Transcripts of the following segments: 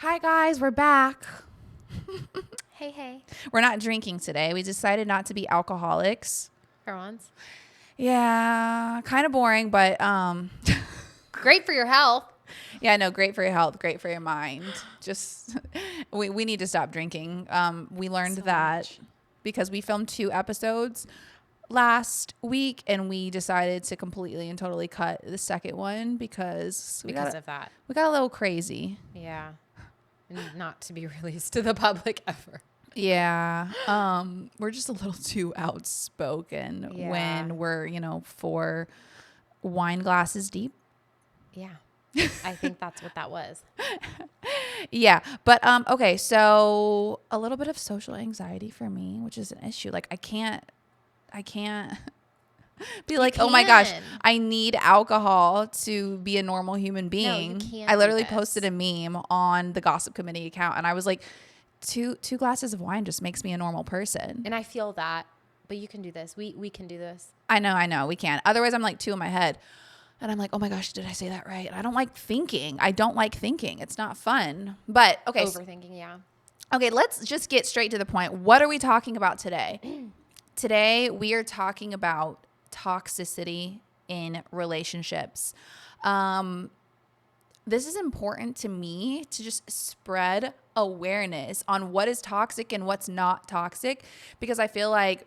Hi guys, we're back. Hey. We're not drinking today. We decided not to be alcoholics. For once. Yeah, kind of boring, but Great for your health. yeah, no, great for your health, great for your mind. Just we need to stop drinking. We learned So that much. because we filmed 2 episodes last week and we decided to completely and totally cut the second one because Of that. we got a little crazy. Yeah. And not to be released to the public ever. Yeah. We're just a little too outspoken Yeah. when we're, 4 wine glasses deep. Yeah. I think that's what that was. Yeah. But okay, so a little bit of social anxiety for me, which is an issue. Like I can't be like, "Oh my gosh, can. I need alcohol to be a normal human No, being." you can't I do literally this. posted a meme on the Gossip Committee account and I was like, two glasses of wine just makes me a normal person. And I feel that. But you can do this. We can do this. I know, we can. Otherwise, I'm like 2 in my head. And I'm like, oh my gosh, did I say that right? I don't like thinking. It's not fun. But okay. Overthinking, yeah. Okay, let's just get straight to the point. What are we talking about today? Today, we are talking about toxicity in relationships. This is important to me to just spread awareness on what is toxic and what's not toxic, because I feel like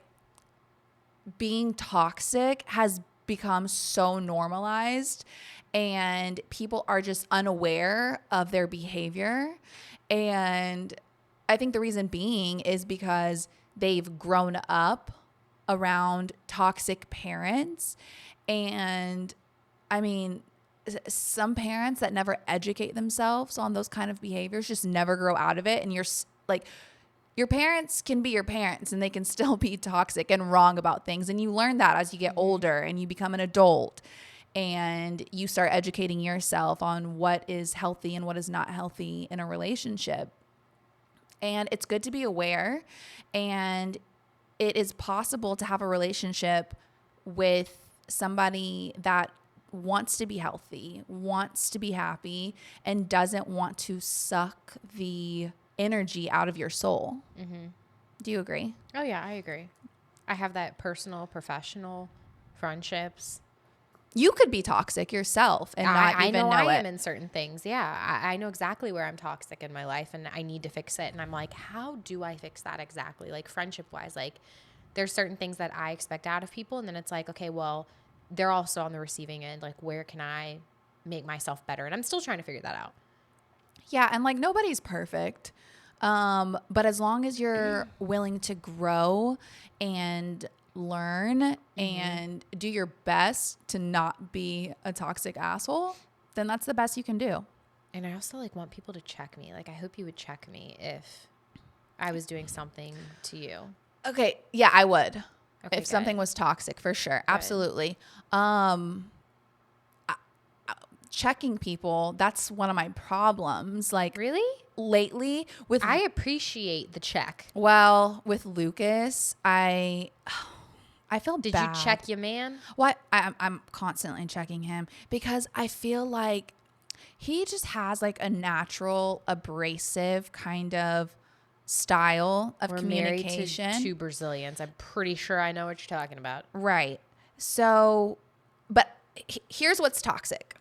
being toxic has become so normalized and people are just unaware of their behavior. And I think the reason being is because they've grown up around toxic parents. And I mean, some parents that never educate themselves on those kind of behaviors just never grow out of it. And you're like, your parents can be your parents and they can still be toxic and wrong about things. And you learn that as you get older and you become an adult and you start educating yourself on what is healthy and what is not healthy in a relationship. And it's good to be aware. And it is possible to have a relationship with somebody that wants to be healthy, wants to be happy, and doesn't want to suck the energy out of your soul. Mm-hmm. Do you agree? Oh, yeah, I agree. I have that personal, professional friendships. You could be toxic yourself and not even know I it. am in certain things. Yeah, I know exactly where I'm toxic in my life and I need to fix it. And I'm like, how do I fix that exactly? Like friendship wise, like there's certain things that I expect out of people. And then it's like, okay, well, they're also on the receiving end. Like where can I make myself better? And I'm still trying to figure that out. Yeah, and like nobody's perfect. But as long as you're willing to grow and learn and do your best to not be a toxic asshole, then that's the best you can do. And I also like want people to check me. Like I hope you would check me if I was doing something to you. Okay, yeah, I would. Okay, If something was toxic, for sure. Good. Absolutely. Checking people, that's one of my problems. Like really? Lately with I appreciate the check. Well, with Lucas, I feel Did bad. you check your man? What? I'm constantly checking him because I feel like he just has like a natural abrasive kind of style of communication. Married to 2 Brazilians. I'm pretty sure I know what you're talking about. Right. So, but here's what's toxic.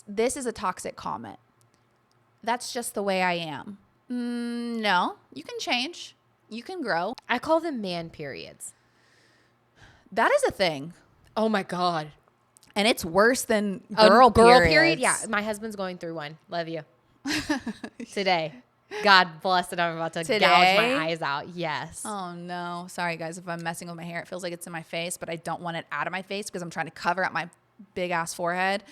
This is a toxic comment. That's just the way I am. No, you can change. You can grow. I call them man periods. That is a thing. Oh my God. And it's worse than girl period. Yeah. My husband's going through one. Love you. Today. God bless it. I'm about to gouge my eyes out. Yes. Oh no. Sorry guys. If I'm messing with my hair, it feels like it's in my face, but I don't want it out of my face because I'm trying to cover up my big ass forehead.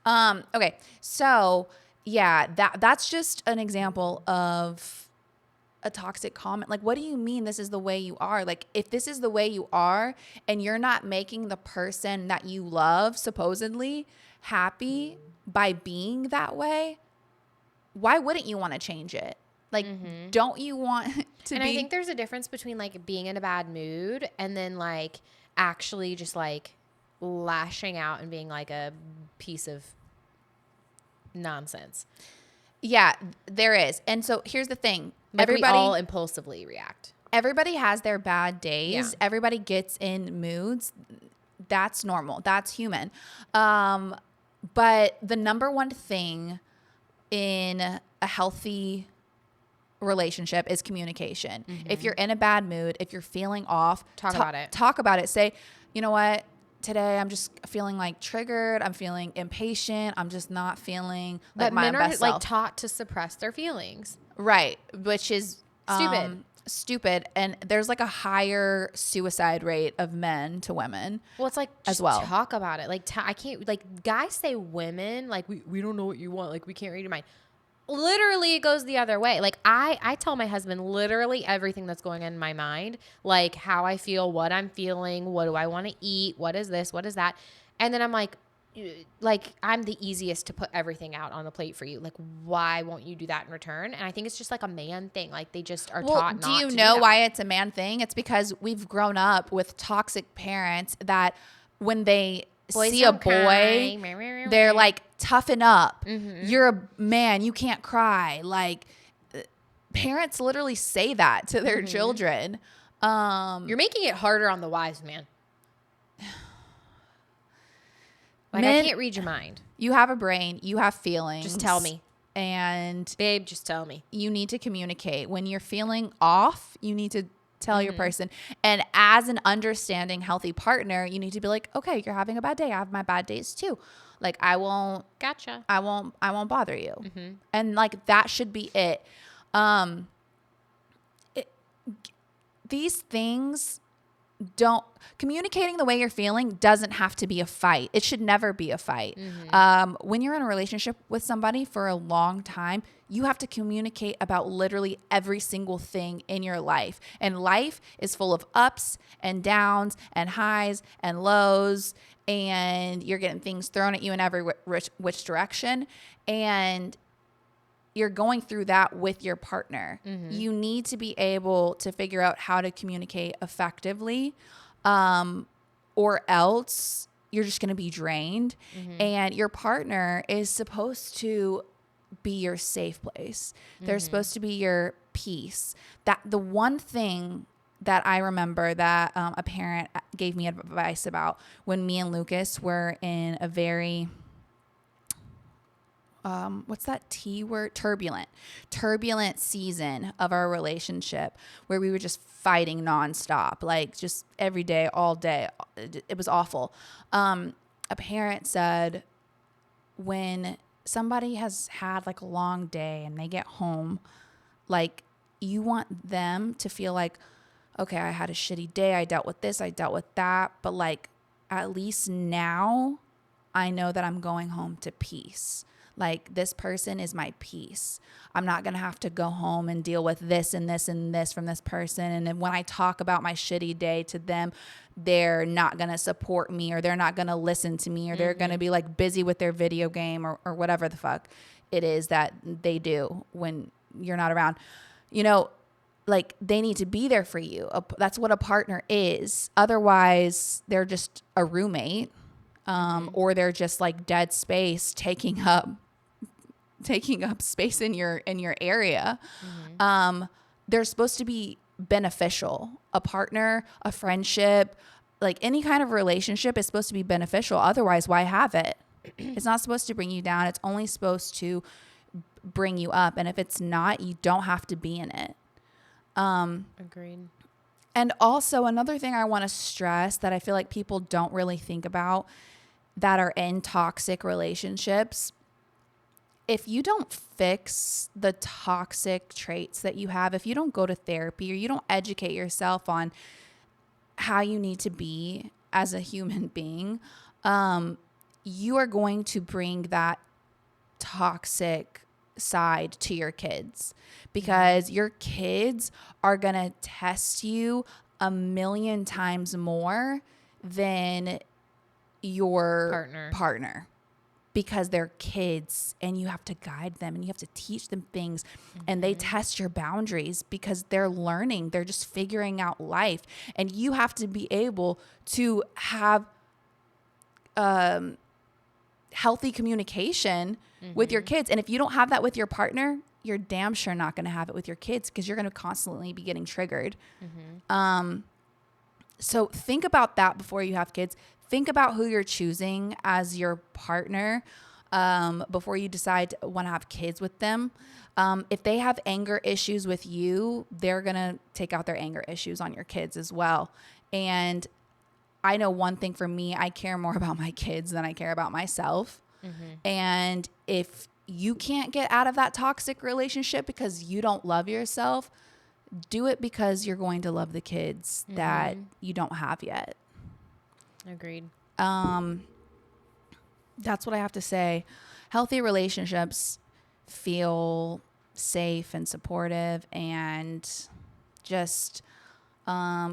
Okay. So yeah, that's just an example of a toxic comment. Like, what do you mean this is the way you are? Like, if this is the way you are and you're not making the person that you love supposedly happy by being that way, why wouldn't you want to change it? Like, don't you want to I think there's a difference between like being in a bad mood and then like actually just like lashing out and being like a piece of nonsense. Yeah, there is. And so here's the thing. Like we all impulsively react. Everybody has their bad days. Yeah. Everybody gets in moods. That's normal. That's human. But the number one thing in a healthy relationship is communication. If you're in a bad mood, if you're feeling off, Talk about it. Talk about it. Say, you know what? Today I'm just feeling like triggered. I'm feeling impatient. I'm just not feeling like my men are best self. like taught to suppress their feelings. Right, which is Stupid. And there's like a higher suicide rate of men to women. Well, it's like as well. Talk about it. Like I can't. Like guys say women like we don't know what you want. Like we can't read your mind. Literally, it goes the other way. Like I tell my husband literally everything that's going on in my mind, like how I feel, what I'm feeling, what do I want to eat, what is this, what is that, and then I'm like I'm the easiest to put everything out on the plate for you. Like, why won't you do that in return? And I think it's just like a man thing. Like they just are taught not to do that. Do you know why it's a man thing? It's because we've grown up with toxic parents that when they see a boy, they're like, toughen up. You're a man. You can't cry. Like parents literally say that to their children. You're making it harder on the wives, man. Like Men, I can't read your mind. You have a brain. You have feelings. Just tell me. And babe, just tell me. You need to communicate. When you're feeling off, you need to tell your person. And as an understanding, healthy partner, you need to be like, okay, you're having a bad day. I have my bad days too. Like I won't bother you. And like that should be it. These things communicating the way you're feeling doesn't have to be a fight. It should never be a fight. When you're in a relationship with somebody for a long time, you have to communicate about literally every single thing in your life. And life is full of ups and downs and highs and lows, and you're getting things thrown at you in every which direction. And you're going through that with your partner. You need to be able to figure out how to communicate effectively, or else you're just going to be drained. And your partner is supposed to be your safe place. They're supposed to be your peace. That the one thing that I remember that a parent gave me advice about when me and Lucas were in a very what's that T word? Turbulent season of our relationship where we were just fighting nonstop, like just every day, all day. It was awful. A parent said when somebody has had like a long day and they get home, like you want them to feel like, okay, I had a shitty day. I dealt with this, I dealt with that. But like, at least now I know that I'm going home to peace. Like this person is my peace. I'm not going to have to go home and deal with this and this and this from this person. And then when I talk about my shitty day to them, they're not going to support me, or they're not going to listen to me, or they're going to be like busy with their video game or whatever the fuck it is that they do when you're not around. You know, like they need to be there for you. That's what a partner is. Otherwise, they're just a roommate, or they're just like dead space taking up space in your area. They're supposed to be beneficial. A partner, a friendship, like any kind of relationship is supposed to be beneficial. Otherwise, why have it? It's not supposed to bring you down. It's only supposed to bring you up. And if it's not, you don't have to be in it. Agreed. And also another thing I want to stress that I feel like people don't really think about that are in toxic relationships. If you don't fix the toxic traits that you have, if you don't go to therapy or you don't educate yourself on how you need to be as a human being, you are going to bring that toxic side to your kids, because your kids are going to test you a million times more than your partner. Because they're kids and you have to guide them and you have to teach them things, and they test your boundaries because they're learning. They're just figuring out life, and you have to be able to have healthy communication with your kids. And if you don't have that with your partner, you're damn sure not going to have it with your kids, because you're going to constantly be getting triggered. So think about that before you have kids. Think about who you're choosing as your partner before you decide to want to have kids with them. If they have anger issues with you, they're going to take out their anger issues on your kids as well. And I know one thing for me, I care more about my kids than I care about myself. And if you can't get out of that toxic relationship because you don't love yourself, do it because you're going to love the kids that you don't have yet. Agreed. That's what I have to say. Healthy relationships feel safe and supportive and just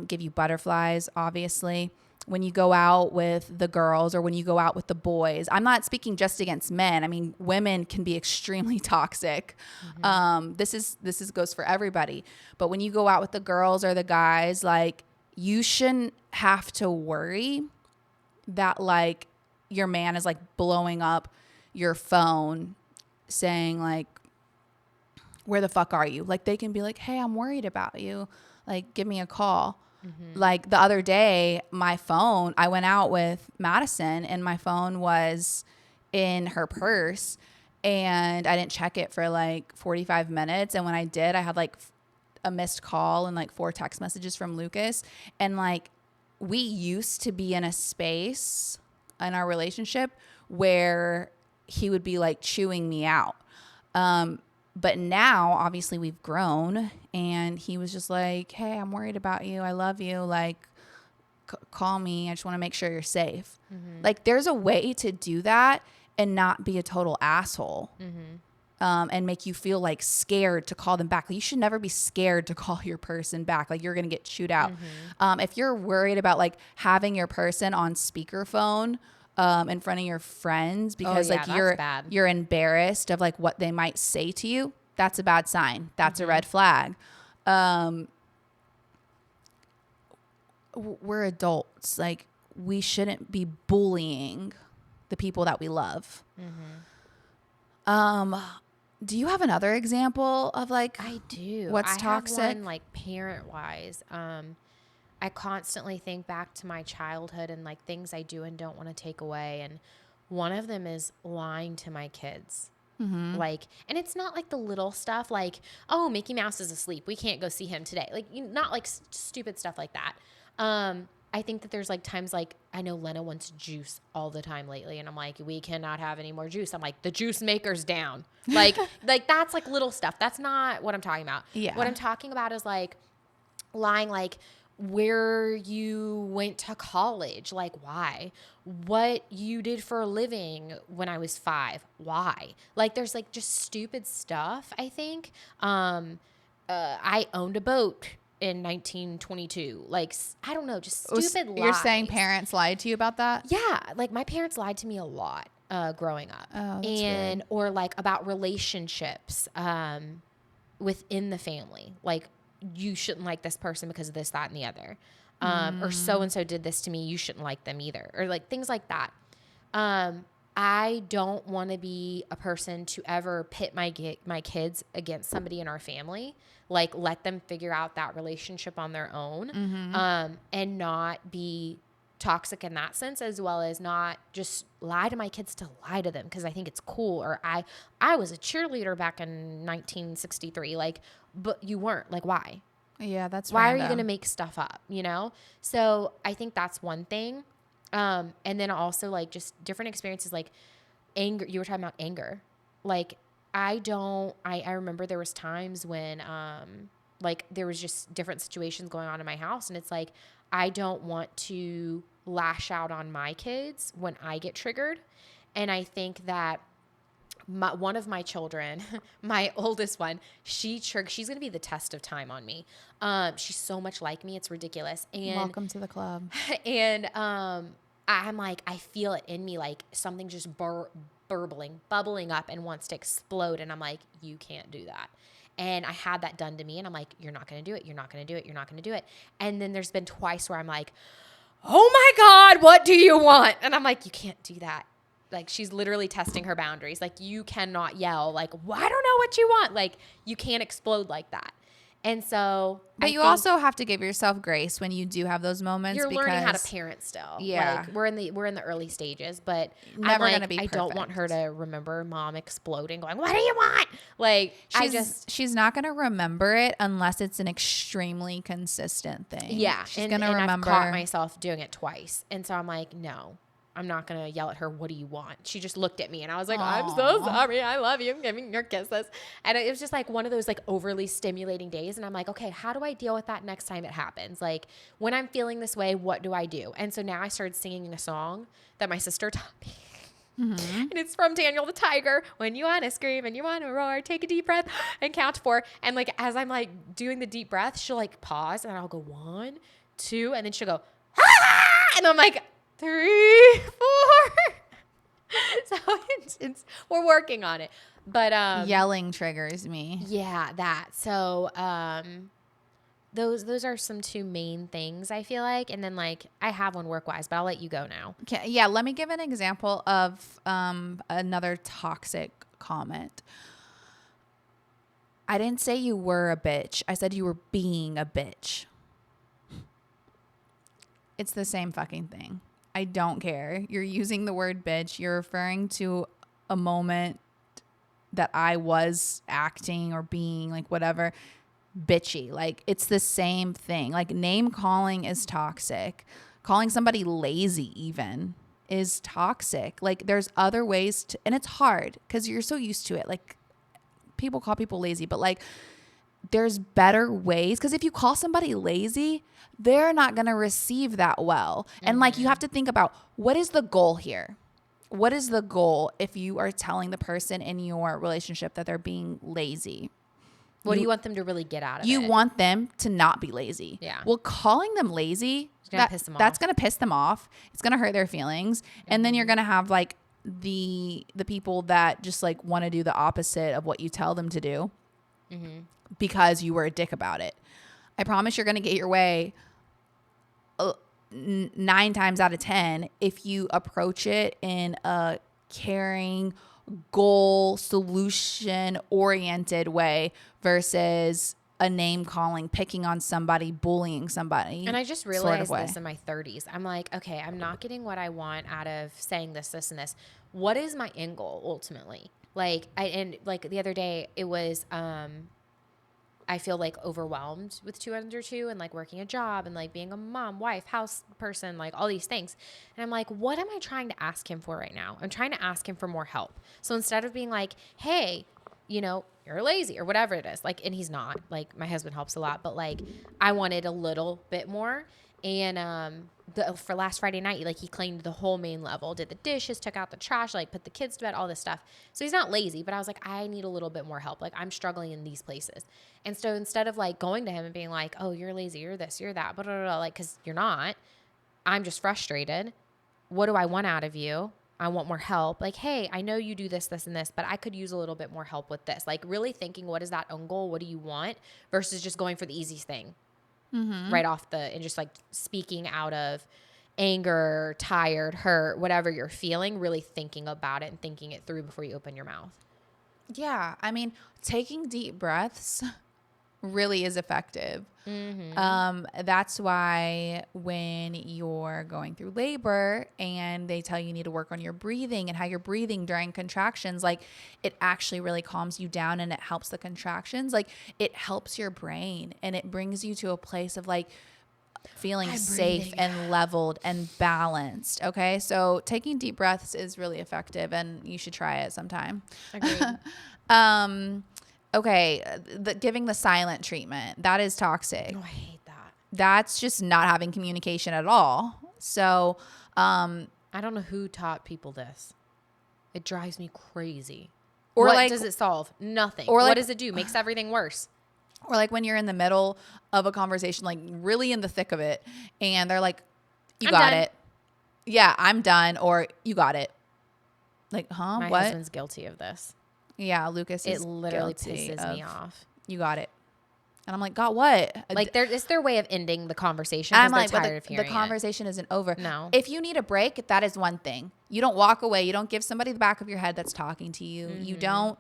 give you butterflies, obviously. When you go out with the girls or when you go out with the boys, I'm not speaking just against men. I mean, women can be extremely toxic. This goes for everybody. But when you go out with the girls or the guys, like, you shouldn't have to worry that like your man is like blowing up your phone saying like, where the fuck are you? Like, they can be like, hey, I'm worried about you. Like, give me a call. Like the other day, I went out with Madison and my phone was in her purse and I didn't check it for like 45 minutes. And when I did, I had like a missed call and like 4 text messages from Lucas. And like, we used to be in a space in our relationship where he would be like chewing me out. But now, obviously, we've grown, and he was just like, hey, I'm worried about you. I love you. Like, call me. I just want to make sure you're safe. Like, there's a way to do that and not be a total asshole and make you feel, like, scared to call them back. Like, you should never be scared to call your person back. Like, you're going to get chewed out. If you're worried about, like, having your person on speakerphone in front of your friends because like you're embarrassed of like what they might say to you, that's a bad sign. That's a red flag. We're adults. Like, we shouldn't be bullying the people that we love. Do you have another example of like, I do. What's toxic? Have one, like parent wise. I constantly think back to my childhood and like things I do and don't want to take away. And one of them is lying to my kids. Like, and it's not like the little stuff like, oh, Mickey Mouse is asleep, we can't go see him today. Like, not like stupid stuff like that. I think that there's like times like, I know Lena wants juice all the time lately. And I'm like, we cannot have any more juice. I'm like, the juice maker's down. Like that's like little stuff. That's not what I'm talking about. Yeah. What I'm talking about is like lying, like, where you went to college, like why, what you did for a living when I was 5, why, like there's like just stupid stuff. I think I owned a boat in 1922, like I don't know, just stupid lies. You're saying parents lied to you about that? Yeah, like my parents lied to me a lot growing up. Oh, that's and weird. Or like about relationships within the family, like you shouldn't like this person because of this, that, and the other. Or so-and-so did this to me, you shouldn't like them either. Or like things like that. I don't want to be a person to ever pit my kids against somebody in our family. Like, let them figure out that relationship on their own. And not be toxic in that sense, as well as not just lie to my kids to lie to them because I think it's cool. Or I was a cheerleader back in 1963. Like, but you weren't. Like, why? Yeah, that's why random. are you going to make stuff up, So I think that's one thing. And then also like just different experiences, like anger. You were talking about anger. Like I remember there was times when like there was just different situations going on in my house, and it's like I don't want to lash out on my kids when I get triggered. And I think that one of my children, my oldest one, she's going to be the test of time on me. She's so much like me. It's ridiculous. And welcome to the club. And I'm like, I feel it in me, like something just bubbling up and wants to explode. And I'm like, you can't do that. And I had that done to me, and I'm like, you're not going to do it. You're not going to do it. You're not going to do it. And then there's been twice where I'm like, oh my God, what do you want? And I'm like, you can't do that. like she's literally testing her boundaries. Like you cannot yell like, well, I don't know what you want. Like you can't explode like that. And so, but you also have to give yourself grace when you do have those moments. You're because learning how to parent still. Yeah, like we're in the early stages, but never I'm like, gonna be perfect. I don't want her to remember mom exploding, going, "What do you want?" Like she's not gonna remember it unless it's an extremely consistent thing. Yeah, she's gonna remember. I've caught myself doing it twice, and so I'm like, no. I'm not going to yell at her, what do you want? She just looked at me and I was like, I'm so sorry. I love you. I'm giving your kisses. And it was just like one of those like overly stimulating days. And I'm like, okay, how do I deal with that next time it happens? Like when I'm feeling this way, what do I do? And so now I started singing a song that my sister taught me. Mm-hmm. And it's from Daniel the Tiger. When you want to scream and you want to roar, take a deep breath and count to 4. And like, as I'm like doing the deep breath, she'll like pause and I'll go 1, 2, and then she'll go, ah! And I'm like, 3, 4. So we're working on it. But yelling triggers me. Yeah, that. So those are some 2 main things I feel like. And then like I have one work-wise, but I'll let you go now. Okay, yeah, let me give an example of another toxic comment. I didn't say you were a bitch. I said you were being a bitch. It's the same fucking thing. I don't care. You're using the word bitch. You're referring to a moment that I was acting or being like whatever bitchy. Like it's the same thing. Like name calling is toxic. Calling somebody lazy even is toxic. Like there's other ways to, and it's hard because you're so used to it. Like people call people lazy, but like there's better ways, because if you call somebody lazy, they're not going to receive that well. Mm-hmm. And like you have to think about, what is the goal here? What is the goal if you are telling the person in your relationship that they're being lazy? What do you want them to really get out of it? You want them to not be lazy. Yeah. Well, calling them lazy, that's going to piss them off. It's going to hurt their feelings. Mm-hmm. And then you're going to have like the people that just like want to do the opposite of what you tell them to do. Mm-hmm. Because you were a dick about it. I promise you're going to get your way 9 times out of 10 if you approach it in a caring, goal, solution-oriented way versus a name calling, picking on somebody, bullying somebody. And I just realized this in my 30s. I'm like, okay, I'm not getting what I want out of saying this, and this. What is my end goal ultimately? Like, the other day it was, I feel like overwhelmed with 2 under 2 and like working a job and like being a mom, wife, house person, like all these things. And I'm like, what am I trying to ask him for right now? I'm trying to ask him for more help. So instead of being like, hey, you're lazy or whatever it is, like, and he's not, like my husband helps a lot, but like I wanted a little bit more. And for last Friday night, like he cleaned the whole main level, did the dishes, took out the trash, like put the kids to bed, all this stuff. So he's not lazy, but I was like, I need a little bit more help. Like I'm struggling in these places. And so instead of like going to him and being like, oh, you're lazy, you're this, you're that, blah, blah, blah, like, cause you're not, I'm just frustrated. What do I want out of you? I want more help. Like, hey, I know you do this, this, and this, but I could use a little bit more help with this. Like really thinking, what is that own goal? What do you want? Versus just going for the easiest thing. Mm-hmm. Right off and just like speaking out of anger, tired, hurt, whatever you're feeling, really thinking about it and thinking it through before you open your mouth. Yeah. I mean, taking deep breaths really is effective. Mm-hmm. That's why when you're going through labor and they tell you need to work on your breathing and how you're breathing during contractions, like it actually really calms you down and it helps the contractions. Like it helps your brain and it brings you to a place of like feeling safe and leveled and balanced. Okay. So taking deep breaths is really effective and you should try it sometime. Agreed. Okay, giving the silent treatment, that is toxic. Oh, I hate that. That's just not having communication at all. So, I don't know who taught people this. It drives me crazy. Or what like, does it solve? Nothing. Or like, what does it do? Makes everything worse. Or like when you're in the middle of a conversation, like really in the thick of it, and they're like, "You got it." Yeah, I'm done. Or you got it. Like, huh? My what? husband's guilty of this. Yeah, Lucas is It literally guilty pisses me off. You got it. And I'm like, God, what? Like it's their way of ending the conversation And I'm because they're like, tired of but hearing the conversation isn't over. No. If you need a break, that is one thing. You don't walk away. You don't give somebody the back of your head that's talking to you. You don't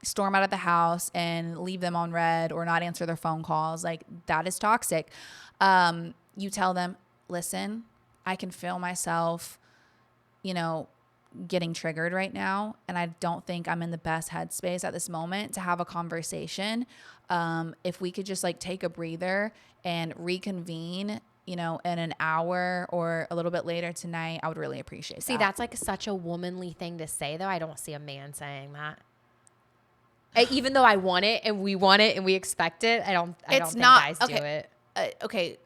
storm out of the house and leave them on red or not answer their phone calls. Like, that is toxic. You tell them, listen, I can feel myself, getting triggered right now, and I don't think I'm in the best headspace at this moment to have a conversation. If we could just like take a breather and reconvene, in an hour or a little bit later tonight, I would really appreciate that. See, that's like such a womanly thing to say, though. I don't see a man saying that. Even though I want it and we want it and we expect it, I don't think guys do it. Okay.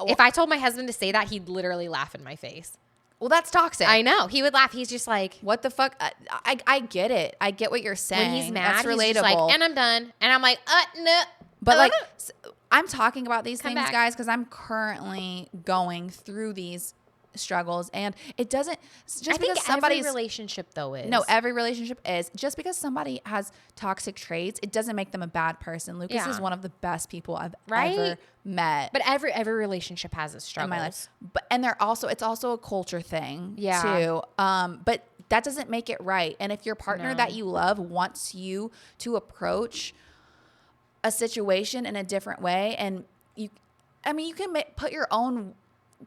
If I told my husband to say that, he'd literally laugh in my face. Well, that's toxic. I know. He would laugh. He's just like, what the fuck? I get it. I get what you're saying. when he's mad, that's relatable. he's just like, and I'm done. And I'm like, no. But like, I'm talking about these things, back. guys, because I'm currently going through these struggles, and it doesn't just I think because somebody's every relationship though is. No, every relationship is. Just because somebody has toxic traits, it doesn't make them a bad person. Lucas is one of the best people I've ever met. But every relationship has its struggles. In my life. And it's also a culture thing too. But that doesn't make it right. And if your partner that you love wants you to approach a situation in a different way, and you can put your own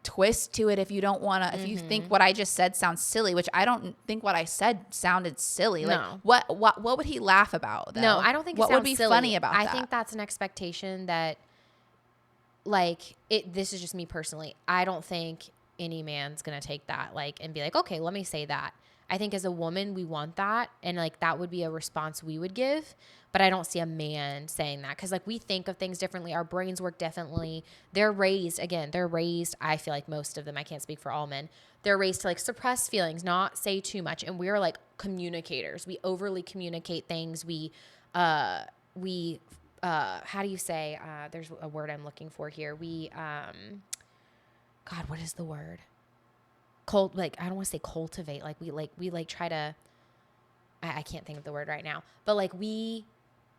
twist to it if you don't want to, if you think what I just said sounds silly, which I don't think what I said sounded silly. Like, what would he laugh about though? No, I don't think what would be silly. funny about that. I think that's an expectation that, like, this is just me personally. I don't think any man's going to take that, like, and be like, okay, let me say that. I think as a woman, we want that. And like, that would be a response we would give. But I don't see a man saying that. Cause like, we think of things differently. Our brains work differently. They're raised, I feel like most of them, I can't speak for all men. They're raised to like suppress feelings, not say too much. And we're like communicators. We overly communicate things. How do you say, there's a word I'm looking for here. God, what is the word? I don't want to say cultivate. Like we try to, I can't think of the word right now, but like we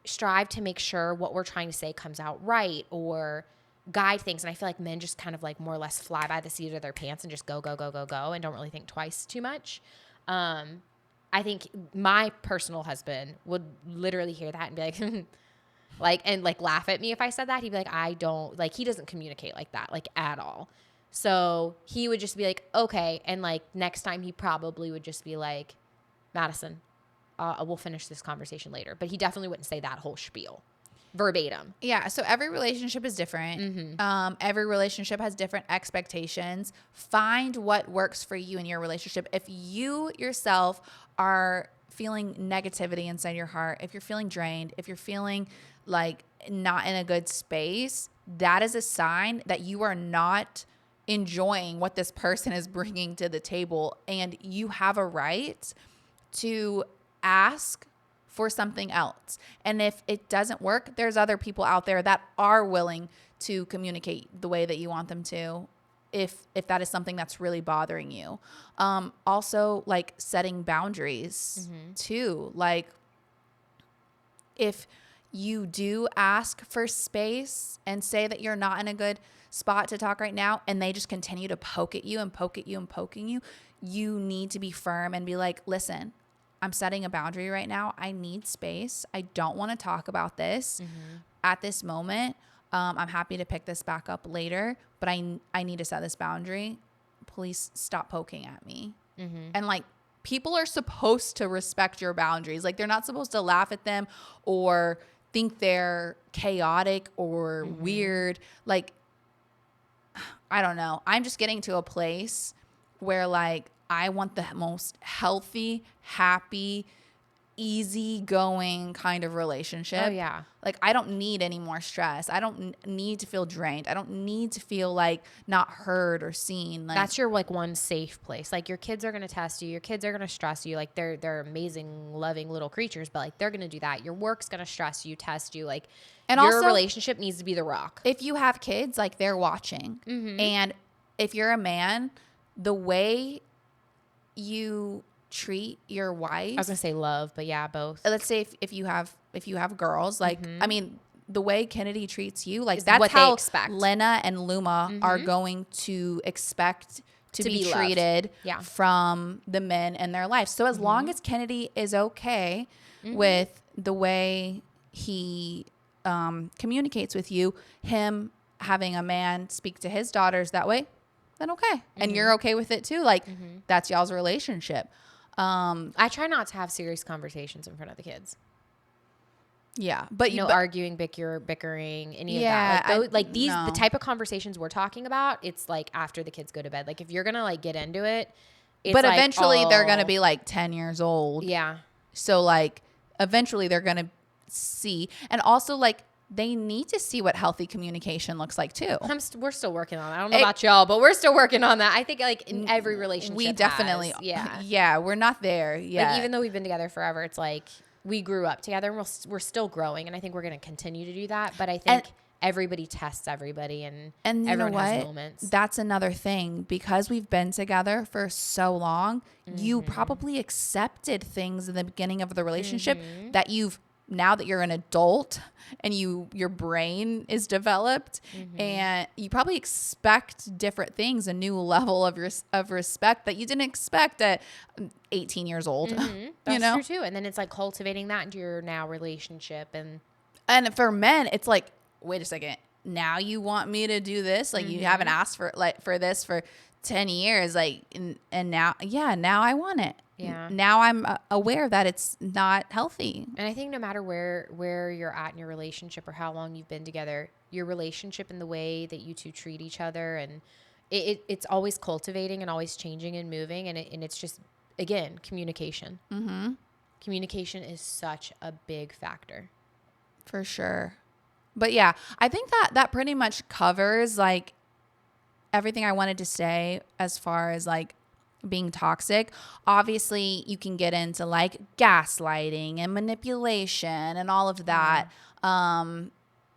strive to make sure what we're trying to say comes out right or guide things. And I feel like men just kind of like more or less fly by the seat of their pants and just go, and don't really think twice too much. I think my personal husband would literally hear that and be like, and laugh at me if I said that. He'd be like, he doesn't communicate like that, like at all. So he would just be like, okay. And like next time he probably would just be like, Madison, we'll finish this conversation later. But he definitely wouldn't say that whole spiel verbatim. Yeah. So every relationship is different. Every relationship has different expectations. Find what works for you in your relationship. If you yourself are feeling negativity inside your heart, if you're feeling drained, if you're feeling like not in a good space, that is a sign that you are not enjoying what this person is bringing to the table, and you have a right to ask for something else. And if it doesn't work, there's other people out there that are willing to communicate the way that you want them to, if that is something that's really bothering you. Also, like setting boundaries too. Like, if you do ask for space and say that you're not in a good spot to talk right now, and they just continue to poke at you and poking you, you need to be firm and be like, listen, I'm setting a boundary right now. I need space. I don't want to talk about this at this moment. I'm happy to pick this back up later, but I need to set this boundary. Please stop poking at me. And like, people are supposed to respect your boundaries. Like, they're not supposed to laugh at them or think they're chaotic or weird. Like, I don't know. I'm just getting to a place where like, I want the most healthy, happy, easygoing kind of relationship. Oh yeah. Like, I don't need any more stress. I don't need to feel drained. I don't need to feel like not heard or seen. Like, that's your like one safe place. Like, your kids are going to test you. Your kids are going to stress you. Like, they're amazing, loving little creatures, but like, they're going to do that. Your work's going to stress you, test you. Like, and your also, relationship needs to be the rock. If you have kids, like, they're watching. And if you're a man, the way you treat your wife, I was gonna say love, but yeah, both. Let's say if you have girls, like, I mean, the way Kennedy treats you, like Is that's what they how expect. Lena and Luma are going to expect to be loved. treated Yeah. from the men in their life. So as long as Kennedy is okay with the way he communicates with you, him having a man speak to his daughters that way, then okay. And you're okay with it too. Like that's y'all's relationship. I try not to have serious conversations in front of the kids. Yeah. But No but, arguing, bickering, any Yeah, of that. Like these, no. the type of conversations we're talking about, it's like after the kids go to bed. Like if you're gonna like get into it, it's but like eventually they're going to be like 10 years old. Yeah. So like eventually they're going to see, and also like they need to see what healthy communication looks like too. We're still working on that. I don't know about y'all, but we're still working on that. I think like in every relationship, We definitely, yeah, we're not there yet. Like even though we've been together forever, it's like we grew up together and we're still growing, and I think we're going to continue to do that. But I think everybody tests everybody, and everyone has moments. That's another thing, because we've been together for so long. You probably accepted things in the beginning of the relationship that you've, now that you're an adult and your brain is developed, and you probably expect different things, a new level of respect that you didn't expect at 18 years old. That's true too. And then it's like cultivating that into your now relationship, and for men, it's like, wait a second, now you want me to do this? Like you haven't asked for this for 10 years, like, and now I want it. Yeah. Now I'm aware that it's not healthy. And I think no matter where you're at in your relationship or how long you've been together, your relationship and the way that you two treat each other, and it's always cultivating and always changing and moving. And it's just, again, communication. Communication is such a big factor. For sure. But yeah, I think that pretty much covers like everything I wanted to say as far as like being toxic. Obviously, you can get into like gaslighting and manipulation and all of that.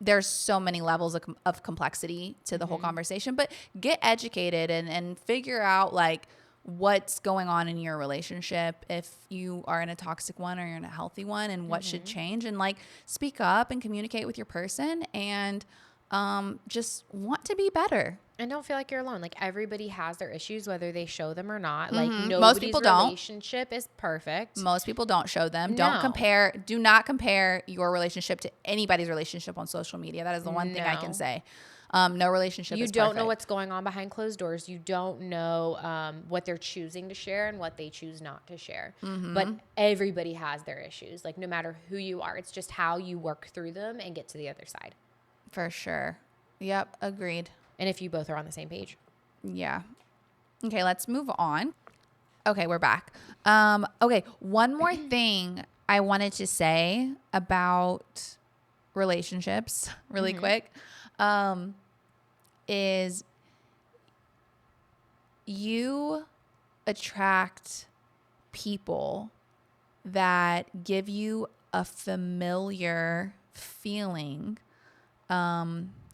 There's so many levels of complexity to the whole conversation, but get educated and figure out like what's going on in your relationship, if you are in a toxic one or you're in a healthy one, and what should change, and like speak up and communicate with your person, and just want to be better. And don't feel like you're alone. Like everybody has their issues, whether they show them or not. Like Most people don't. Relationship is perfect. Most people don't show them. No. Do not compare your relationship to anybody's relationship on social media. That is the one thing I can say. No relationship is perfect. You don't know what's going on behind closed doors. You don't know what they're choosing to share and what they choose not to share. But everybody has their issues. Like no matter who you are, it's just how you work through them and get to the other side. For sure. Yep. Agreed. And if you both are on the same page. Yeah. Okay, let's move on. Okay, we're back. Okay, one more thing I wanted to say about relationships really quick is you attract people that give you a familiar feeling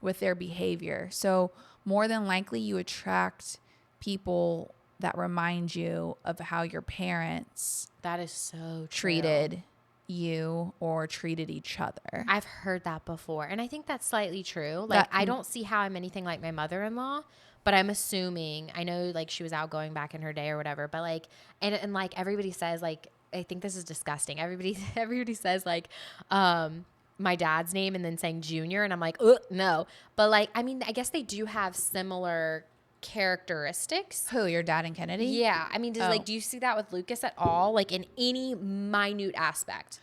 with their behavior. So more than likely you attract people that remind you of how your parents That is so treated you or treated each other. I've heard that before. And I think that's slightly true. Like I don't see how I'm anything like my mother-in-law, but I'm assuming, I know like she was outgoing back in her day or whatever, but like, and like everybody says like, I think this is disgusting. Everybody says like, my dad's name and then saying Junior, and I'm like, no. But like, I mean, I guess they do have similar characteristics. Who, your dad and Kennedy? Yeah. I mean, do you see that with Lucas at all? Like in any minute aspect?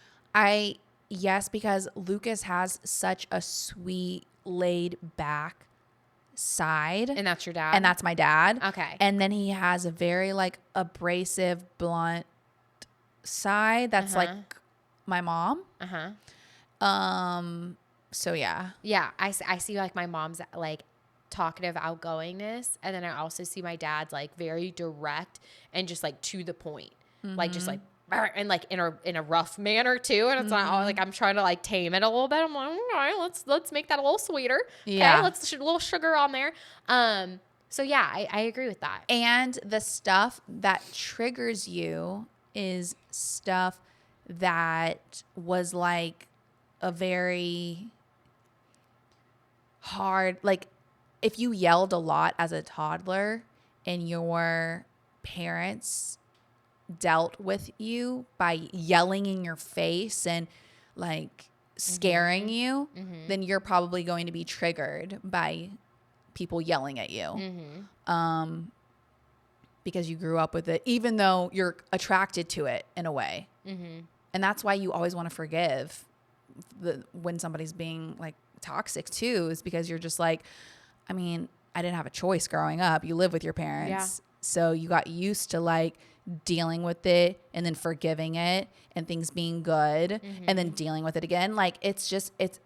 Yes, because Lucas has such a sweet, laid back side. And that's your dad? And that's my dad. Okay. And then he has a very like abrasive, blunt side. That's like my mom. So yeah. Yeah. I see like my mom's like talkative outgoingness. And then I also see my dad's like very direct and just like to the point, like just like, and like in a rough manner too. And it's not all like, I'm trying to like tame it a little bit. I'm like, all right, let's make that a little sweeter. Yeah. Okay, let's a little sugar on there. So yeah, I agree with that. And the stuff that triggers you is stuff that was like a very hard. Like if you yelled a lot as a toddler and your parents dealt with you by yelling in your face and like scaring you, then you're probably going to be triggered by people yelling at you. Because you grew up with it, even though you're attracted to it in a way. And that's why you always want to forgive when somebody's being like toxic too, is because you're just like, I mean, I didn't have a choice growing up. You live with your parents. Yeah. So you got used to like dealing with it and then forgiving it and things being good and then dealing with it again. Like it's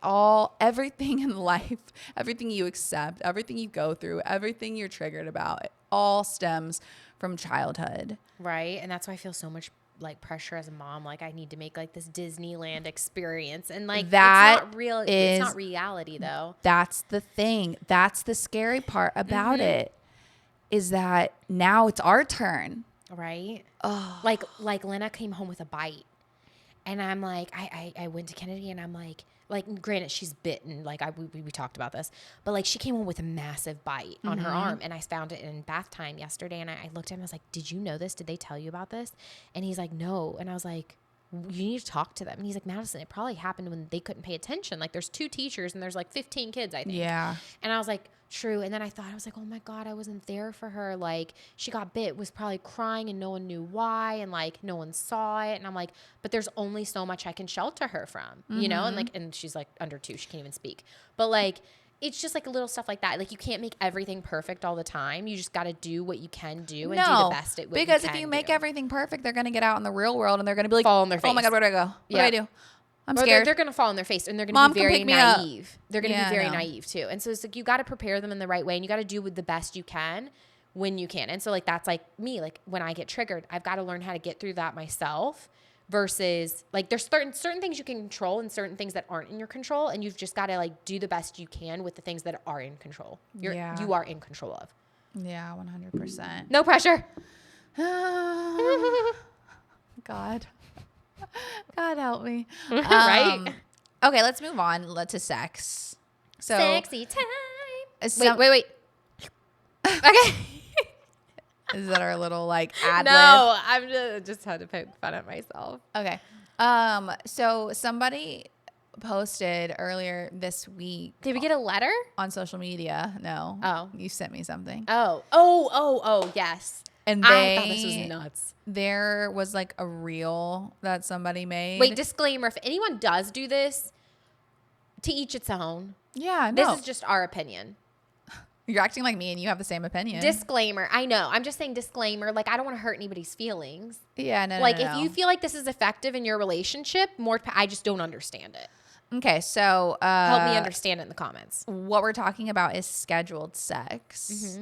all, everything in life, everything you accept, everything you go through, everything you're triggered about, it all stems from childhood. Right. And that's why I feel so much like pressure as a mom. Like I need to make like this Disneyland experience, and like That it's not real. is- It's not reality though. That's the thing. That's the scary part about it, is that now it's our turn. Right. Oh. Like Lena came home with a bite, and I'm like, I went to Kennedy, and I'm like granted she's bitten, like we talked about this, but like she came home with a massive bite on her arm, and I found it in bath time yesterday, and I looked at him, I was like, did you know this? Did they tell you about this? And he's like, no. And I was like, you need to talk to them. And he's like, Madison, it probably happened when they couldn't pay attention. Like there's 2 teachers and there's like 15 kids, I think. Yeah. And I was like, true. And then I was like, oh my God, I wasn't there for her. Like she got bit, was probably crying and no one knew why. And like, no one saw it. And I'm like, but there's only so much I can shelter her from, you know? And like, and she's like under 2, she can't even speak, but like, it's just like a little stuff like that. Like you can't make everything perfect all the time. You just got to do what you can do and do the best at what you can. Because if you make everything perfect, they're going to get out in the real world and they're going to be like, fall on their face. Oh my God, where do I go? What do I do? I'm scared. They're going to fall on their face, and they're going Mom, to be come very pick me up. naive. They're going to be very naive too. And so it's like you got to prepare them in the right way, and you got to do with the best you can when you can. And so like that's like me, like when I get triggered, I've got to learn how to get through that myself, versus like there's certain things you can control and certain things that aren't in your control, and you've just got to like do the best you can with the things that are in control. You are in control of. Yeah, 100%. No pressure. God help me. Right? Okay, let's move on to sex. So Sexy time. Wait. Okay. Is that our little like ad lib? No, I'm just had to poke fun at myself. Okay. So somebody posted earlier this week. Did we get a letter on social media? No. Oh. You sent me something. Oh, yes. And I thought this was nuts. There was like a reel that somebody made. Wait, disclaimer. If anyone does do this, to each its own. Yeah, no. This is just our opinion. You're acting like me and you have the same opinion. Disclaimer. I know. I'm just saying disclaimer. Like, I don't want to hurt anybody's feelings. Yeah, no, like, no. if you feel like this is effective in your relationship, I just don't understand it. Okay, so help me understand it in the comments. What we're talking about is scheduled sex.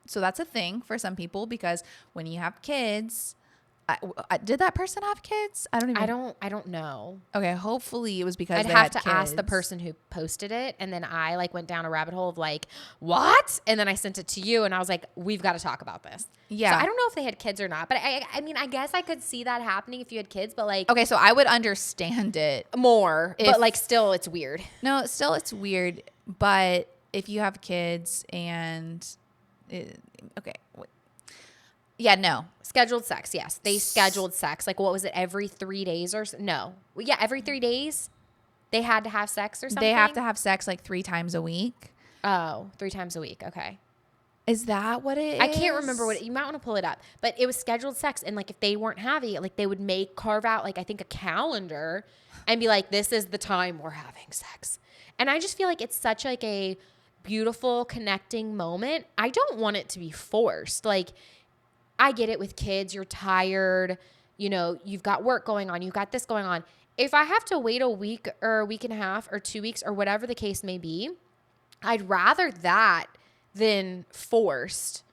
So that's a thing for some people, because when you have kids, did that person have kids? I don't know. Okay, hopefully it was because I'd they have had to kids. ask the person who posted it, and then I like went down a rabbit hole of like, what? And then I sent it to you, and I was like, we've got to talk about this. Yeah. So I don't know if they had kids or not, but I mean, I guess I could see that happening if you had kids, but like, okay, so I would understand it more, but like, still, it's weird. No, still it's weird, but if you have kids and okay. Yeah, no. Scheduled sex, yes. They scheduled sex. Like, what was it, every 3 days or so? No. Yeah, every 3 days they had to have sex or something? They have to have sex like 3 times a week. Oh, 3 times a week. Okay. Is that what it is? I can't remember what you might want to pull it up, but it was scheduled sex. And like, if they weren't having it, like they would carve out like, I think a calendar and be like, this is the time we're having sex. And I just feel like it's such like a beautiful connecting moment. I don't want it to be forced. Like, I get it with kids. You're tired. You know, you've got work going on. You've got this going on. If I have to wait a week or a week and a half or 2 weeks or whatever the case may be, I'd rather that than forced.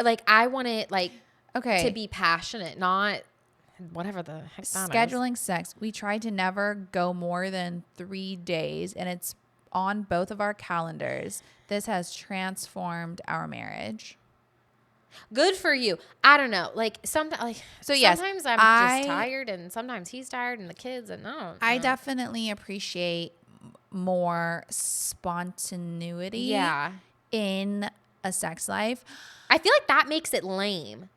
Like, I want it like to be passionate, not whatever the heck that scheduling is. Sex. We try to never go more than 3 days, and it's on both of our calendars. This has transformed our marriage. Good for you. I don't know. Like, sometimes I'm just tired, and sometimes he's tired, and the kids, and no. I definitely appreciate more spontaneity Yeah. in a sex life. I feel like that makes it lame.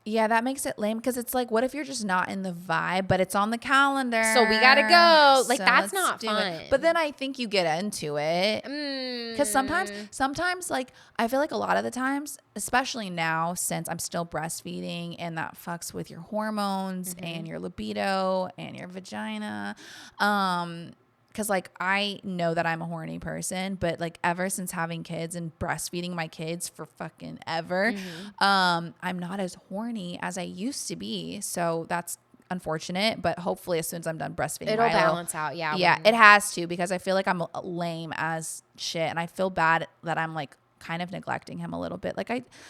Yeah, that makes it lame because it's like, what if you're just not in the vibe, but it's on the calendar? So we gotta go. Like, So that's let's not do fun. it. But then I think you get into it. Because sometimes, like, I feel like a lot of the times, especially now since I'm still breastfeeding and that fucks with your hormones and your libido and your vagina. Because, like, I know that I'm a horny person, but, like, ever since having kids and breastfeeding my kids for fucking ever, I'm not as horny as I used to be. So that's unfortunate, but hopefully as soon as I'm done breastfeeding, It'll balance out. Yeah. Yeah, it has to, because I feel like I'm lame as shit, and I feel bad that I'm, like, kind of neglecting him a little bit. Like,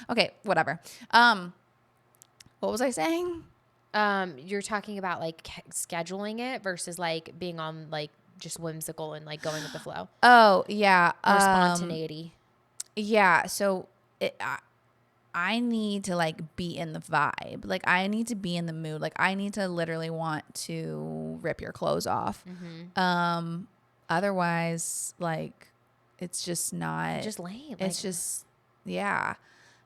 okay, whatever. What was I saying? You're talking about, like, scheduling it versus, like, being on, like, just whimsical and, like, going with the flow. Oh, yeah. Or spontaneity. Yeah. So I need to, like, be in the vibe. Like, I need to be in the mood. Like, I need to literally want to rip your clothes off. Otherwise, like, it's just not. Just lame. It's just, yeah.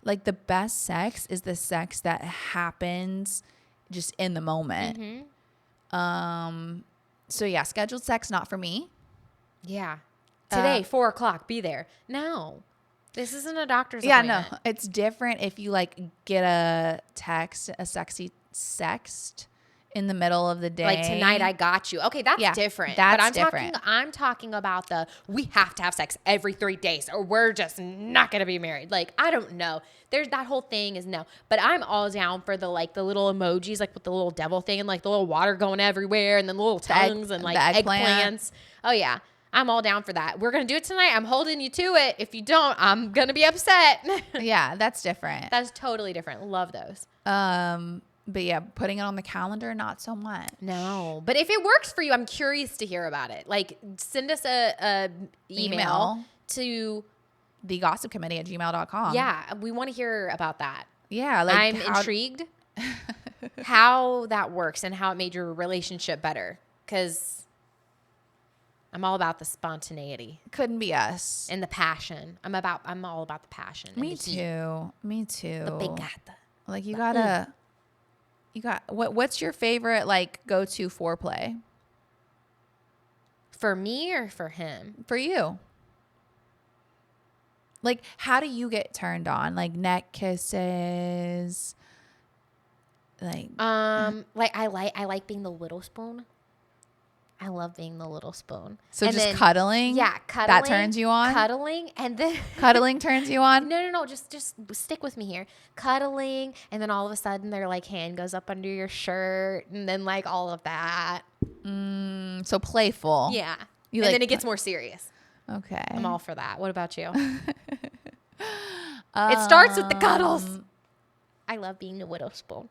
Like, the best sex is the sex that happens just in the moment. So yeah, scheduled sex, not for me. Yeah. Today, 4:00, be there. No. This isn't a doctor's appointment. No, it's different if you, like, get a text, a sexy sext in the middle of the day. Like, tonight I got you. Okay, that's different. That's but different. I'm talking about we have to have sex every 3 days or we're just not going to be married. Like, I don't know. There's that whole thing is no. But I'm all down for the little emojis, like with the little devil thing and, like, the little water going everywhere and then the little tongues and, like, eggplants. Oh, yeah. I'm all down for that. We're going to do it tonight. I'm holding you to it. If you don't, I'm going to be upset. Yeah, that's different. That's totally different. Love those. But yeah, putting it on the calendar, not so much. No, but if it works for you, I'm curious to hear about it. Like, send us a email to thegossipcommittee@gmail.com. Yeah, we want to hear about that. Yeah, like, I'm intrigued how that works and how it made your relationship better. Because I'm all about the spontaneity. Couldn't be us. And the passion. I'm all about the passion. Me too. Me too. The pegata. Like, what's your favorite, like, go-to foreplay? For me or for him? For you. Like, how do you get turned on? Like, neck kisses. Like I like being the little spoon. I love being the little spoon. So and just then, cuddling? Yeah, cuddling. That turns you on? Cuddling and then Cuddling turns you on? No. Just stick with me here. Cuddling, and then all of a sudden their, like, hand goes up under your shirt, and then, like, all of that. So playful. Yeah. You and like then it gets more serious. Okay. I'm all for that. What about you? It starts with the cuddles. I love being the widow spoon.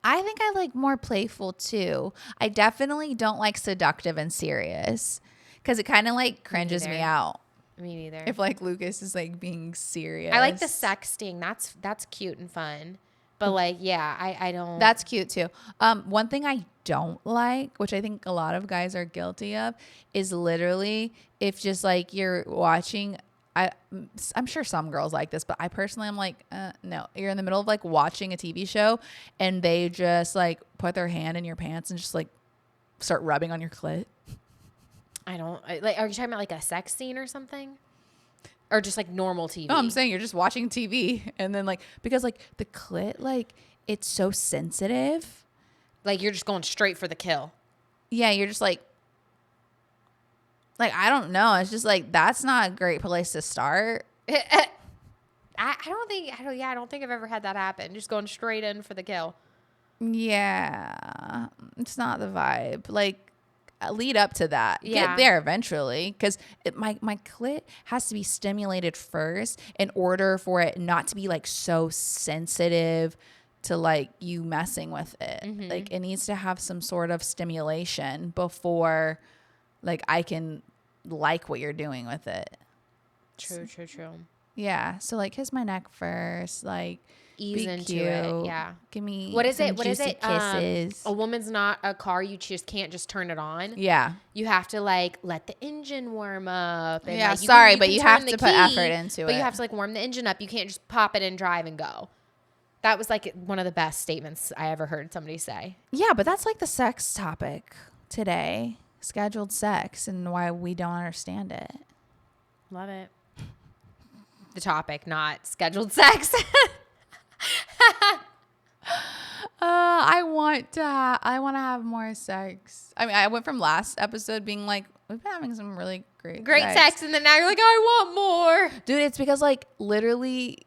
I think I like more playful too. I definitely don't like seductive and serious, because it kind of, like, cringes me out. Me neither. If, like, Lucas is, like, being serious. I like the sexting. That's cute and fun. But, like, yeah, I don't. That's cute too. One thing I don't like, which I think a lot of guys are guilty of, is literally if just, like, you're watching. I'm sure some girls like this, but I personally am like, no. You're in the middle of, like, watching a TV show and they just, like, put their hand in your pants and just, like, start rubbing on your clit. I don't like. Are you talking about, like, a sex scene or something, or just, like, normal TV? No, I'm saying you're just watching TV and then, like, because, like, the clit, like, it's so sensitive. Like, you're just going straight for the kill. Yeah, you're just like, I don't know. It's just, like, that's not a great place to start. I don't think I've ever had that happen. Just going straight in for the kill. Yeah, it's not the vibe. Like, lead up to that. Yeah. Get there eventually, because my clit has to be stimulated first in order for it not to be, like, so sensitive to, like, you messing with it. Like, it needs to have some sort of stimulation before, like, I can like what you're doing with it. True. Yeah. So, like, kiss my neck first. Like, ease Be into cute. it. Yeah. Give me What is some it? What is juicy it? kisses. A woman's not a car. You just can't just turn it on. Yeah. You have to like let the engine warm up. And Yeah, like, sorry, but can you turn have the to put key, effort into but it. you have to like warm the engine up. You can't just pop it and drive and go. That was like one of the best statements I ever heard somebody say. Yeah, but that's like the sex topic today. Scheduled sex and why we don't understand it. Love it. The topic, not scheduled sex. I want to have more sex. I mean, I went from last episode being like, we've been having some really great sex. And then now you're like, I want more. Dude, it's because like literally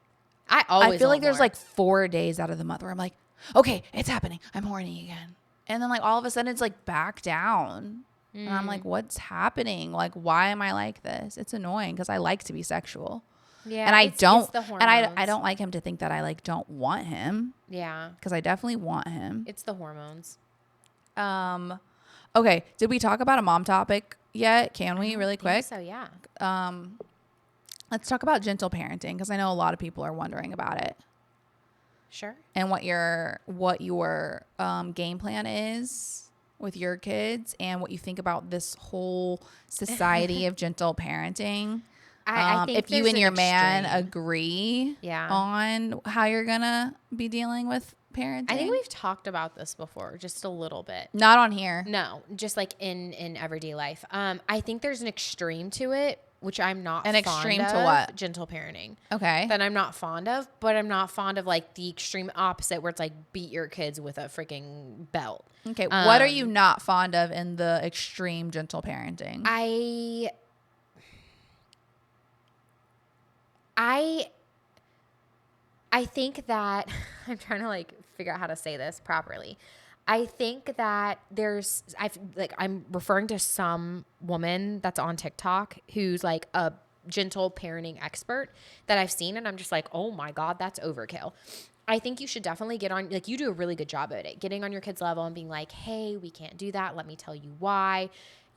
I feel like there's like 4 days out of the month where I'm like, okay, it's happening. I'm horny again. And then like all of a sudden it's like back down. And I'm like, what's happening? Like, why am I like this? It's annoying because I like to be sexual. Yeah. And I don't, it's the hormones. and I don't like him to think that I like don't want him. Yeah. Because I definitely want him. It's the hormones. Okay. Did we talk about a mom topic yet? Can we really quick? So yeah. Let's talk about gentle parenting because I know a lot of people are wondering about it. Sure. And what your game plan is with your kids and what you think about this whole society of gentle parenting. I think if you there's and an your man extreme. agree Yeah. on how you're gonna be dealing with parenting. I think we've talked about this before, just a little bit. Not on here. No, just like in everyday life. I think there's an extreme to it, which I'm not An fond extreme of. to what? Gentle parenting. Okay. That I'm not fond of, but I'm not fond of like the extreme opposite where it's like beat your kids with a freaking belt. Okay. What are you not fond of in the extreme gentle parenting? I think that I'm trying to like figure out how to say this properly. I think that I'm referring to some woman that's on TikTok who's like a gentle parenting expert that I've seen, and I'm just like, oh my God, that's overkill. I think you should definitely get on, like you do a really good job at it, getting on your kid's level and being like, hey, we can't do that. Let me tell you why.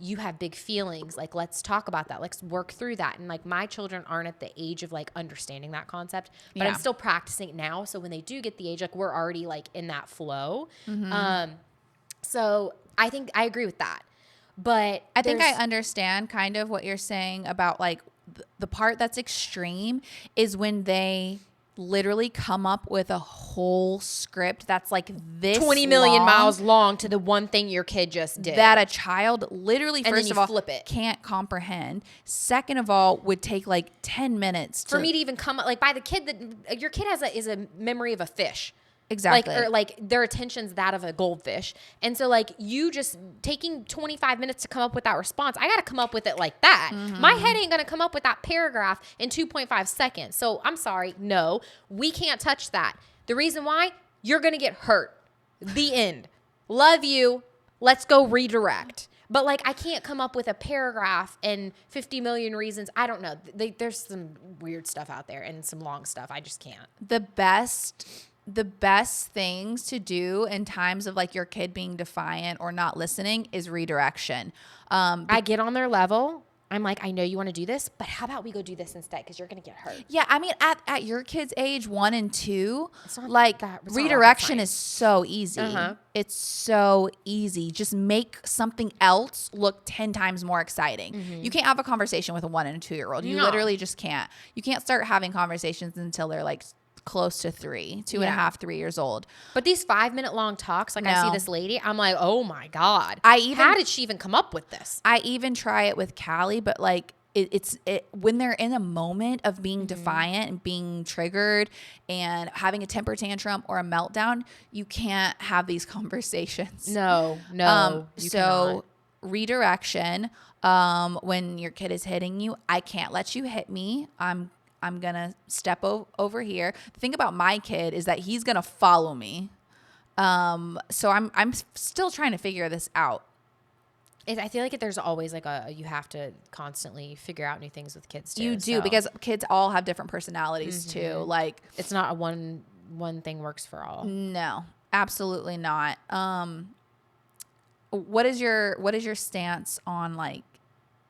You have big feelings. Like, let's talk about that. Let's work through that. And like my children aren't at the age of like understanding that concept, but I'm still practicing it now. So when they do get the age, like we're already like in that flow. Mm-hmm. So I think I agree with that. But I think I understand kind of what you're saying about like the part that's extreme is when they literally come up with a whole script that's like this 20 million long, miles long to the one thing your kid just did. that a child literally, And first then of you all, flip it. can't comprehend. Second of all, would take like 10 minutes For me to even come up, like by the kid that your kid is a memory of a fish. Exactly. Like their attention's that of a goldfish. And so like you just taking 25 minutes to come up with that response, I got to come up with it like that. Mm-hmm. My head ain't going to come up with that paragraph in 2.5 seconds. So I'm sorry. No, we can't touch that. The reason why, you're going to get hurt. The end. Love you. Let's go redirect. But like, I can't come up with a paragraph and 50 million reasons. I don't know. There's some weird stuff out there and some long stuff. I just can't. The best things to do in times of like your kid being defiant or not listening is redirection. I get on their level. I'm like, I know you want to do this, but how about we go do this instead? Because you're going to get hurt. Yeah, I mean, at your kid's age, 1 and 2, like redirection is so easy. It's so easy. Just make something else look 10 times more exciting. Mm-hmm. You can't have a conversation with a 1 and a 2-year-old. You literally just can't. You can't start having conversations until they're like close to 3, 2.5, 3 years old. But these 5-minute long talks, like I see this lady, I'm like, oh my God. How did she even come up with this? I even try it with Callie, but like it's when they're in a moment of being defiant and being triggered and having a temper tantrum or a meltdown, you can't have these conversations. No. So cannot. Redirection, when your kid is hitting you, I can't let you hit me. I'm going to step over here. The thing about my kid is that he's going to follow me. So I'm still trying to figure this out. I feel like there's always like you have to constantly figure out new things with kids too. You do, because kids all have different personalities too. Like it's not a one thing works for all. No, absolutely not. What is your stance on like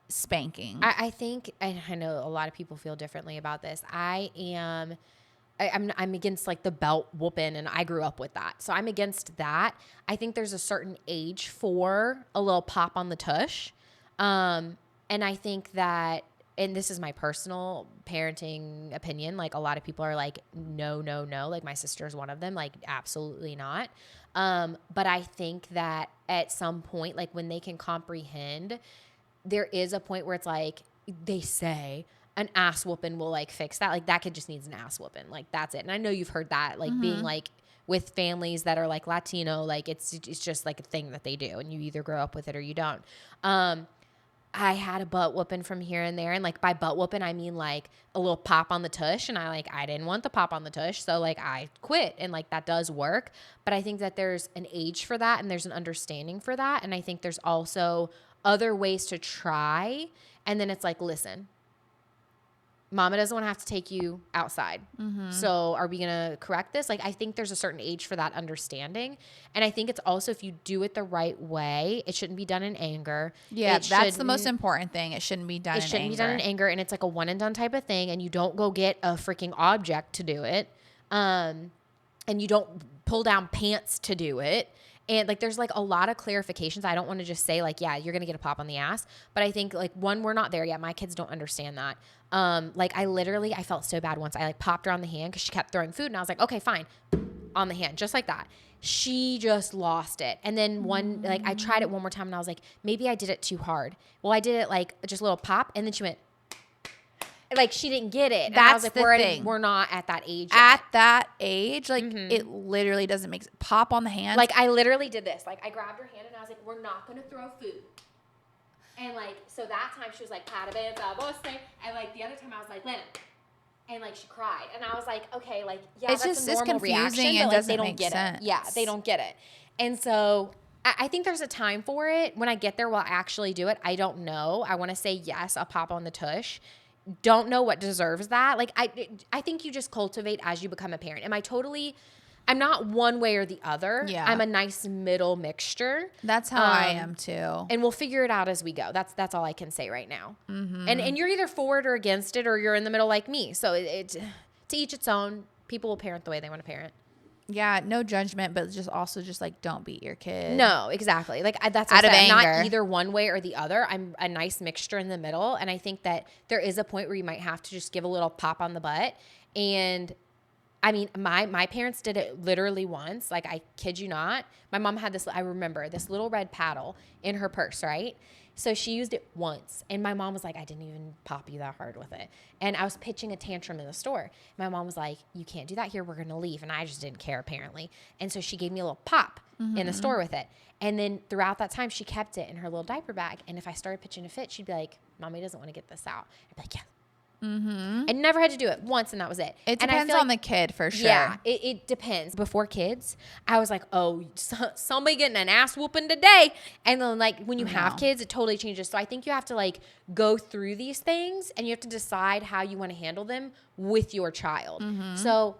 spanking? I think, and I know a lot of people feel differently about this. I am I'm against like the belt whooping, and I grew up with that. So I'm against that. I think there's a certain age for a little pop on the tush. And I think that, and this is my personal parenting opinion, like a lot of people are like, no, no, no. Like my sister is one of them, like absolutely not. But I think that at some point, like when they can comprehend, there is a point where it's like, they say an ass whooping will like fix that. Like that kid just needs an ass whooping. Like that's it. And I know you've heard that, like being like with families that are like Latino, like it's just like a thing that they do, and you either grow up with it or you don't. I had a butt whooping from here and there. And like by butt whooping, I mean like a little pop on the tush. And I didn't want the pop on the tush. So like I quit, and like that does work. But I think that there's an age for that, and there's an understanding for that. And I think there's also other ways to try. And then it's like, listen, Mama doesn't want to have to take you outside. So are we going to correct this? Like, I think there's a certain age for that understanding. And I think it's also, if you do it the right way, it shouldn't be done in anger. Yeah, that's the most important thing. It shouldn't be done in anger. It shouldn't be done in anger. And it's like a one and done type of thing. And you don't go get a freaking object to do it. And you don't pull down pants to do it. And like, there's like a lot of clarifications. I don't want to just say like, yeah, you're going to get a pop on the ass. But I think like, one, we're not there yet. My kids don't understand that. Like I felt so bad once. I like popped her on the hand because she kept throwing food, and I was like, okay, fine, on the hand, just like that. She just lost it. And then like I tried it one more time, and I was like, maybe I did it too hard. Well, I did it like just a little pop, and then she went, like she didn't get it. And I was like, we're not at that age yet. At that age, like it literally doesn't make sense. Pop on the hand. Like I literally did this. Like I grabbed her hand, and I was like, we're not going to throw food. And like, so that time she was like, parabéns a você. And like the other time I was like, Lennon. And like she cried. And I was like, okay, like, yeah, it's that's just, a normal it's confusing reaction, and but like, doesn't they don't make get sense. it. Yeah, they don't get it. And so I think there's a time for it. When I get there, will I actually do it? I don't know. I want to say yes, I'll pop on the tush. Don't know what deserves that. Like I think you just cultivate as you become a parent. I'm not one way or the other. Yeah. I'm a nice middle mixture. That's how I am too. And we'll figure it out as we go. That's all I can say right now. And you're either for it or against it, or you're in the middle like me. So it to each its own. People will parent the way they want to parent. Yeah, no judgment, but just also just like don't beat your kid. No, exactly. Like that's out of anger. I'm not either one way or the other. I'm a nice mixture in the middle. And I think that there is a point where you might have to just give a little pop on the butt. And I mean, my parents did it literally once. Like, I kid you not. My mom had this, I remember, this little red paddle in her purse, right? So she used it once. And my mom was like, I didn't even pop you that hard with it. And I was pitching a tantrum in the store. My mom was like, you can't do that here. We're going to leave. And I just didn't care, apparently. And so she gave me a little pop in the store with it. And then throughout that time, she kept it in her little diaper bag. And if I started pitching a fit, she'd be like, Mommy doesn't want to get this out. I'd be like, yeah. I never had to do it once, and that was it. It depends on the kid for sure. Yeah, it depends. Before kids, I was like, oh, somebody getting an ass whooping today. And then like when you have kids, it totally changes. So I think you have to like go through these things, and you have to decide how you want to handle them with your child. So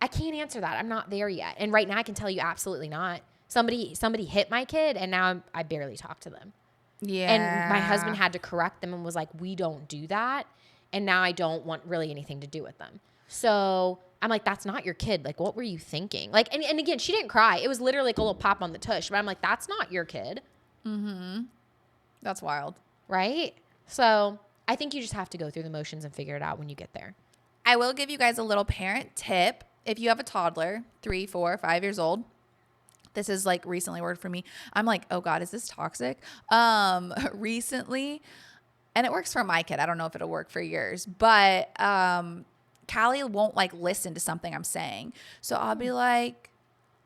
I can't answer that. I'm not there yet. And right now I can tell you absolutely not. Somebody hit my kid, and now I barely talk to them. Yeah. And my husband had to correct them and was like, we don't do that. And now I don't want really anything to do with them. So I'm like, that's not your kid. Like, what were you thinking? Like, and again, she didn't cry. It was literally like a little pop on the tush. But I'm like, that's not your kid. That's wild. Right? So I think you just have to go through the motions and figure it out when you get there. I will give you guys a little parent tip. If you have a toddler, 3, 4, 5 years old, this is like recently word for me. I'm like, oh God, is this toxic? Recently, and it works for my kid. I don't know if it'll work for yours, but Callie won't like listen to something I'm saying. So I'll be like,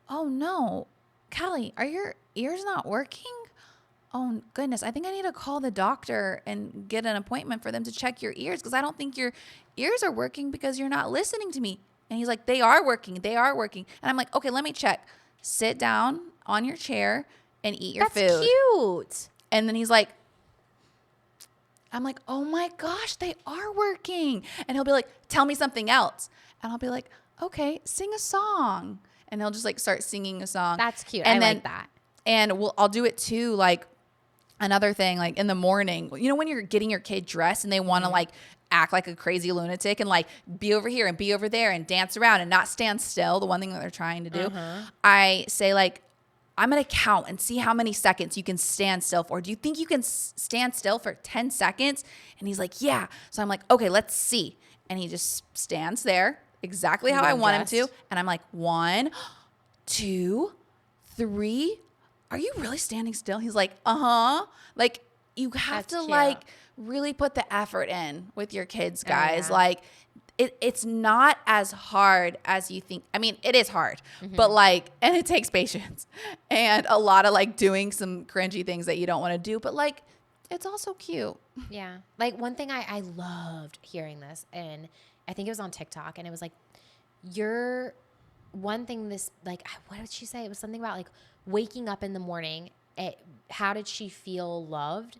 oh no, Callie, are your ears not working? Oh goodness, I think I need to call the doctor and get an appointment for them to check your ears, because I don't think your ears are working because you're not listening to me. And he's like, they are working. They are working. And I'm like, okay, let me check. Sit down on your chair and eat your food. That's cute. And then he's like, I'm like, oh my gosh, they are working. And he'll be like, tell me something else. And I'll be like, okay, sing a song. And he'll just like start singing a song. That's cute. And I then, like that. And I'll do it too. Like Another thing, like in the morning, you know, when you're getting your kid dressed and they want to like act like a crazy lunatic and like be over here and be over there and dance around and not stand still, the one thing that they're trying to do, I say like, I'm going to count and see how many seconds you can stand still for. Do you think you can stand still for 10 seconds? And he's like, yeah. So I'm like, okay, let's see. And he just stands there exactly how I want him to. And I'm like, 1, 2, 3. Are you really standing still? He's like, uh-huh. Like, you have to like really put the effort in with your kids, guys. Like, it's not as hard as you think. I mean, it is hard, but like, and it takes patience and a lot of like doing some cringy things that you don't want to do, but like, it's also cute. Yeah. Like one thing I loved hearing this, and I think it was on TikTok, and it was like, one thing this, like, what did she say? It was something about like waking up in the morning. How did she feel loved?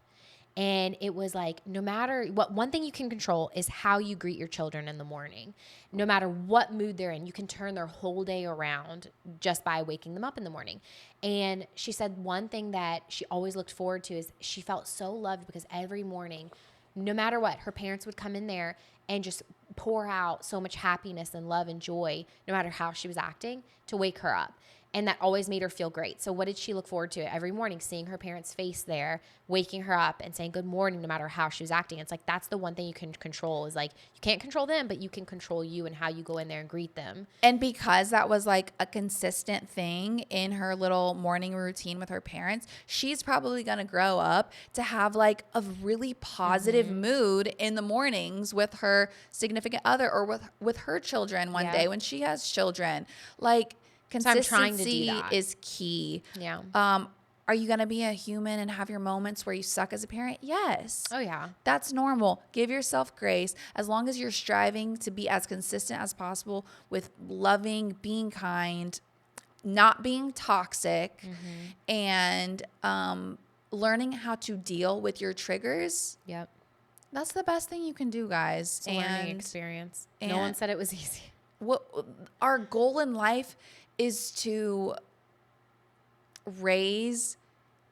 And it was like, no matter what, one thing you can control is how you greet your children in the morning. No matter what mood they're in, you can turn their whole day around just by waking them up in the morning. And she said one thing that she always looked forward to is she felt so loved because every morning, no matter what, her parents would come in there and just pour out so much happiness and love and joy, no matter how she was acting, to wake her up. And that always made her feel great. So what did she look forward to every morning? Seeing her parents' face there, waking her up and saying good morning no matter how she was acting. It's like, that's the one thing you can control, is like, you can't control them, but you can control you and how you go in there and greet them. And because that was like a consistent thing in her little morning routine with her parents, she's probably going to grow up to have like a really positive mood in the mornings with her significant other or with her children one day when she has children. Like, consistency is key. Yeah. Are you going to be a human and have your moments where you suck as a parent? Yes. Oh, yeah. That's normal. Give yourself grace. As long as you're striving to be as consistent as possible with loving, being kind, not being toxic, and learning how to deal with your triggers. Yep. That's the best thing you can do, guys. It's a learning experience. No one said it was easy. What our goal in life is to raise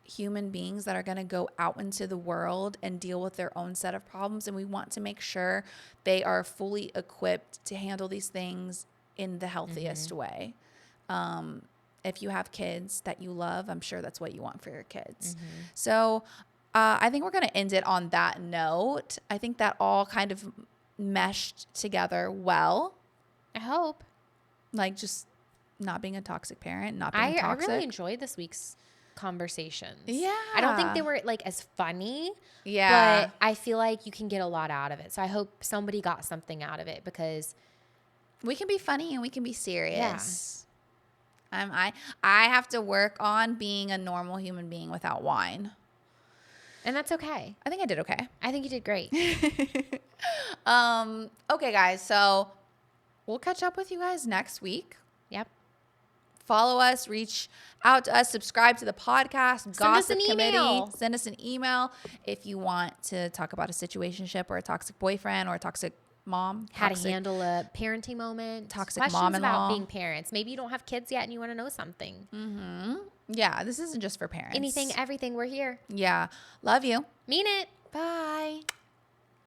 human beings that are going to go out into the world and deal with their own set of problems. And we want to make sure they are fully equipped to handle these things in the healthiest way. If you have kids that you love, I'm sure that's what you want for your kids. So I think we're going to end it on that note. I think that all kind of meshed together well. I hope. Like, just not being a toxic parent, not being toxic. I really enjoyed this week's conversations. Yeah. I don't think they were like as funny. Yeah. But I feel like you can get a lot out of it. So I hope somebody got something out of it, because we can be funny and we can be serious. Yeah. I have to work on being a normal human being without wine. And that's okay. I think I did okay. I think you did great. Okay, guys. So we'll catch up with you guys next week. Yep. Follow us, reach out to us, subscribe to the podcast, Gossip Committee. Send us an email if you want to talk about a situationship or a toxic boyfriend or a toxic mom. How to handle a parenting moment. Toxic questions mom-in-law. about being parents. Maybe you don't have kids yet and you want to know something. Yeah, this isn't just for parents. Anything, everything, we're here. Yeah. Love you. Mean it. Bye.